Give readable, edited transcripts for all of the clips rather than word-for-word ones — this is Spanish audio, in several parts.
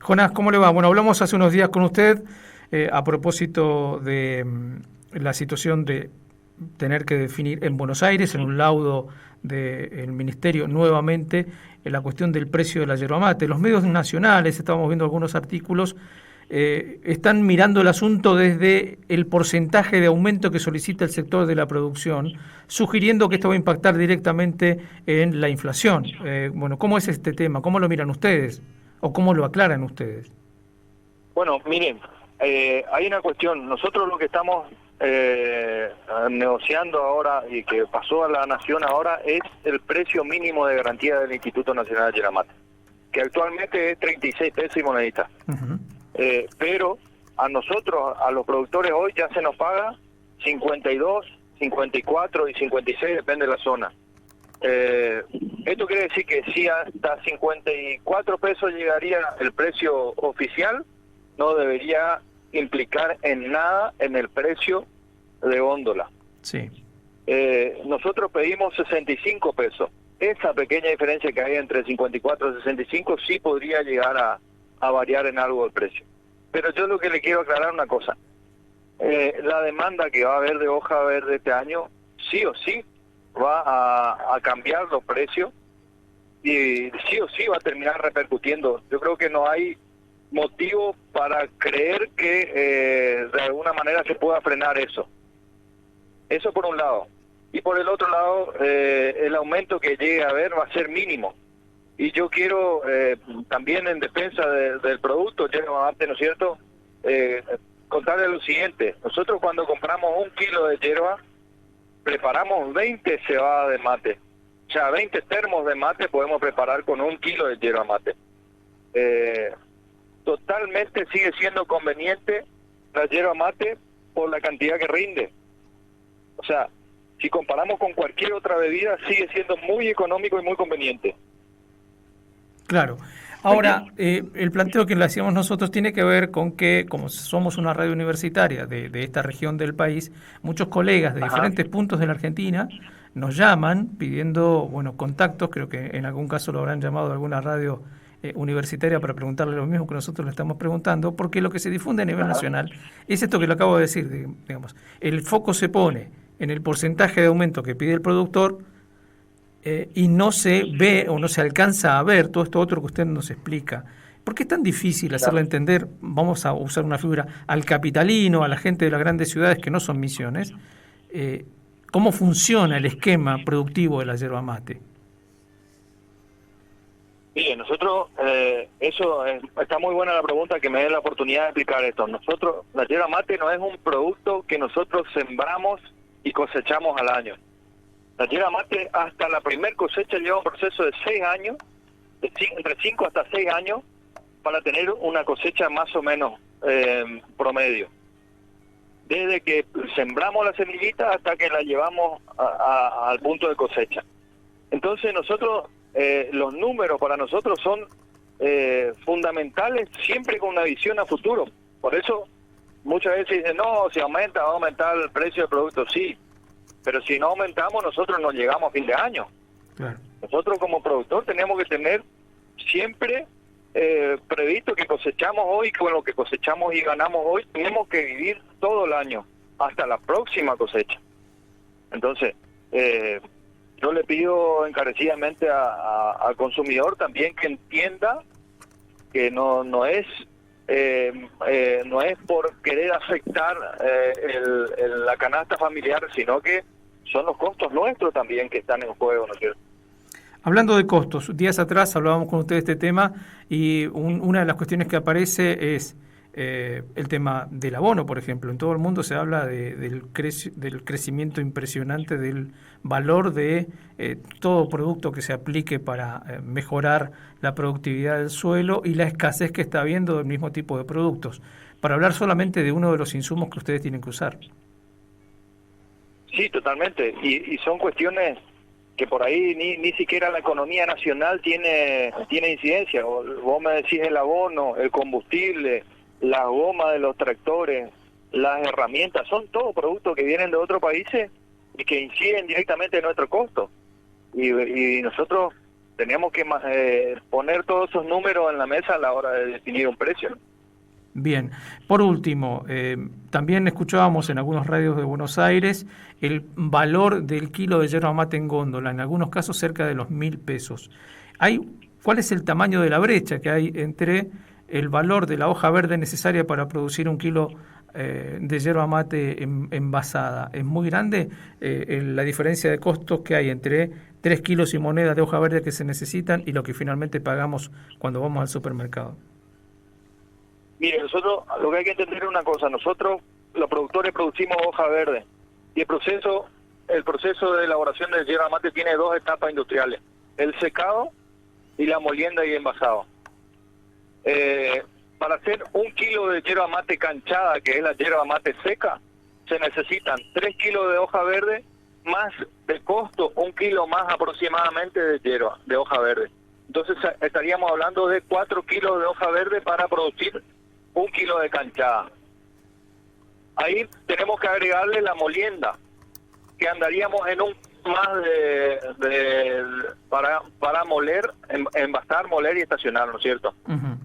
Jonás, ¿cómo le va? Bueno, hablamos hace unos días con usted a propósito de la situación de tener que definir en Buenos Aires, en un laudo del Ministerio, nuevamente, la cuestión del precio de la yerba mate. Los medios nacionales, estábamos viendo algunos artículos, están mirando el asunto desde el porcentaje de aumento que solicita el sector de la producción, sugiriendo que esto va a impactar directamente en la inflación. Bueno, ¿cómo es este tema? ¿Cómo lo miran ustedes? ¿O cómo lo aclaran ustedes? Bueno, miren, hay una cuestión. Nosotros lo que estamos negociando ahora y que pasó a la Nación ahora es el precio mínimo de garantía del Instituto Nacional de Yerba Mate, que actualmente es 36 pesos y monedita. Uh-huh. Pero a nosotros, a los productores hoy ya se nos paga 52, 54 y 56, depende de la zona. Esto quiere decir que si hasta 54 pesos llegaría el precio oficial, no debería implicar en nada en el precio de góndola. Sí. Nosotros pedimos 65 pesos. Esa pequeña diferencia que hay entre 54 y 65 sí podría llegar a variar en algo el precio. Pero yo lo que le quiero aclarar una cosa. La demanda que va a haber de hoja verde este año, sí o sí, va a cambiar los precios y sí o sí va a terminar repercutiendo. Yo creo que no hay motivo para creer que de alguna manera se pueda frenar eso. Eso por un lado. Y por el otro lado, el aumento que llegue a haber va a ser mínimo. Y yo quiero también en defensa del producto, yerba mate, ¿no es cierto?, contarle lo siguiente. Nosotros cuando compramos 1 kilo de yerba, preparamos 20 cebadas de mate. O sea, 20 termos de mate podemos preparar con 1 kilo de yerba mate. Totalmente sigue siendo conveniente la yerba mate por la cantidad que rinde. O sea, si comparamos con cualquier otra bebida, sigue siendo muy económico y muy conveniente. Claro. Ahora, el planteo que le hacíamos nosotros tiene que ver con que, como somos una radio universitaria de esta región del país, muchos colegas de diferentes puntos de la Argentina nos llaman pidiendo, bueno, contactos, creo que en algún caso lo habrán llamado a alguna radio universitaria para preguntarle lo mismo que nosotros le estamos preguntando, porque lo que se difunde a nivel nacional es esto que lo acabo de decir, digamos, el foco se pone en el porcentaje de aumento que pide el productor, y no se ve o no se alcanza a ver todo esto otro que usted nos explica. ¿Por qué es tan difícil hacerle entender, vamos a usar una figura, al capitalino, a la gente de las grandes ciudades que no son Misiones, cómo funciona el esquema productivo de la yerba mate? Bien, nosotros, está muy buena la pregunta, que me dé la oportunidad de explicar esto. Nosotros, la yerba mate no es un producto que nosotros sembramos y cosechamos al año. La yerba mate hasta la primer cosecha lleva un proceso de 6 años, entre 5 hasta 6 años, para tener una cosecha más o menos promedio. Desde que sembramos la semillita hasta que la llevamos al punto de cosecha. Entonces nosotros, los números para nosotros son fundamentales, siempre con una visión a futuro. Por eso muchas veces dicen, no, si aumenta, va a aumentar el precio del producto, sí. Pero si no aumentamos, nosotros no llegamos a fin de año. Claro. Nosotros como productor tenemos que tener siempre previsto que cosechamos hoy, con lo que cosechamos y ganamos hoy, tenemos que vivir todo el año, hasta la próxima cosecha. Entonces, yo le pido encarecidamente al consumidor también que entienda que no es por querer afectar la canasta familiar, sino que son los costos nuestros también que están en juego, ¿no es cierto? Hablando de costos, días atrás hablábamos con usted de este tema y una de las cuestiones que aparece es el tema del abono, por ejemplo. En todo el mundo se habla del crecimiento impresionante del valor de todo producto que se aplique para mejorar la productividad del suelo y la escasez que está habiendo del mismo tipo de productos, para hablar solamente de uno de los insumos que ustedes tienen que usar. Sí, totalmente. Y son cuestiones que por ahí ni siquiera la economía nacional tiene incidencia. Vos me decís el abono, el combustible, la goma de los tractores, las herramientas, son todos productos que vienen de otros países y que inciden directamente en nuestro costo. Y nosotros Tenemos que poner todos esos números en la mesa a la hora de definir un precio, ¿no? Bien, por último, también escuchábamos en algunos radios de Buenos Aires el valor del kilo de yerba mate en góndola, en algunos casos cerca de los 1.000 pesos. ¿Cuál es el tamaño de la brecha que hay entre el valor de la hoja verde necesaria para producir un kilo de yerba mate envasada? ¿Es muy grande la diferencia de costos que hay entre 3 kilos y moneda de hoja verde que se necesitan y lo que finalmente pagamos cuando vamos al supermercado? Mire, nosotros lo que hay que entender es una cosa, nosotros los productores producimos hoja verde y el proceso de elaboración de yerba mate tiene dos etapas industriales, el secado y la molienda y envasado. Para hacer un kilo de yerba mate canchada, que es la yerba mate seca, se necesitan 3 kilos de hoja verde más de costo, 1 kilo más aproximadamente de yerba, de hoja verde. Entonces estaríamos hablando de 4 kilos de hoja verde para producir 1 kilo de canchada. Ahí tenemos que agregarle la molienda, que andaríamos en un más para moler, envasar, moler y estacionar, ¿no es cierto? Uh-huh.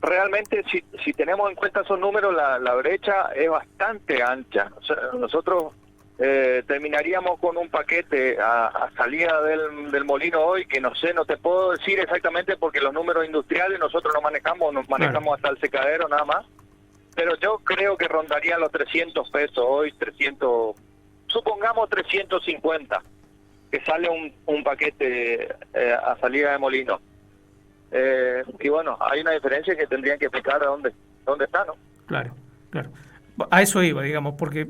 Realmente, si tenemos en cuenta esos números, la brecha es bastante ancha. O sea, nosotros terminaríamos con un paquete a salida del molino hoy, que no sé, no te puedo decir exactamente porque los números industriales nosotros nos manejamos claro, hasta el secadero nada más, pero yo creo que rondarían los 300 pesos hoy, 300, supongamos 350, que sale un paquete a salida de molino. Y bueno, hay una diferencia que tendrían que explicar dónde está, ¿no? Claro, claro. A eso iba, digamos, porque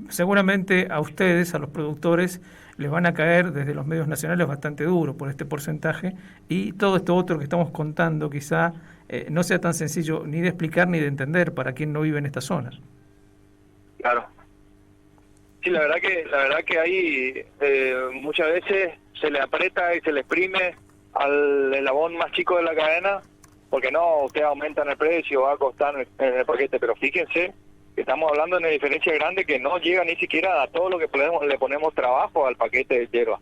seguramente a ustedes, a los productores, les van a caer desde los medios nacionales bastante duro por este porcentaje y todo esto otro que estamos contando quizá no sea tan sencillo ni de explicar ni de entender para quien no vive en estas zonas. Claro. Sí, la verdad que ahí muchas veces se le aprieta y se le exprime al eslabón más chico de la cadena, porque no, usted aumenta en el precio, va a costar en el paquete, pero fíjense que estamos hablando de una diferencia grande que no llega ni siquiera a todo lo que le ponemos trabajo al paquete de hierba.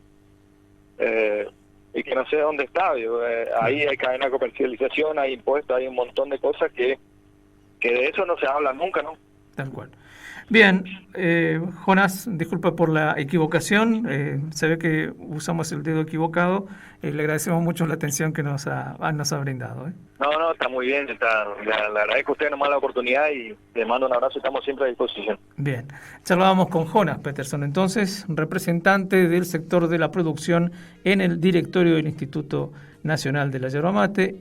Y que no sé dónde está. Ahí hay cadena de comercialización, hay impuestos, hay un montón de cosas que de eso no se habla nunca, ¿no? Tal cual. Bien, Jonás, disculpa por la equivocación, se ve que usamos el dedo equivocado, le agradecemos mucho la atención que nos ha brindado. No, está muy bien, le agradezco a usted nomás la oportunidad y le mando un abrazo, estamos siempre a disposición. Bien, charlábamos con Jonás Peterson, entonces, representante del sector de la producción en el directorio del Instituto Nacional de la Yerba Mate.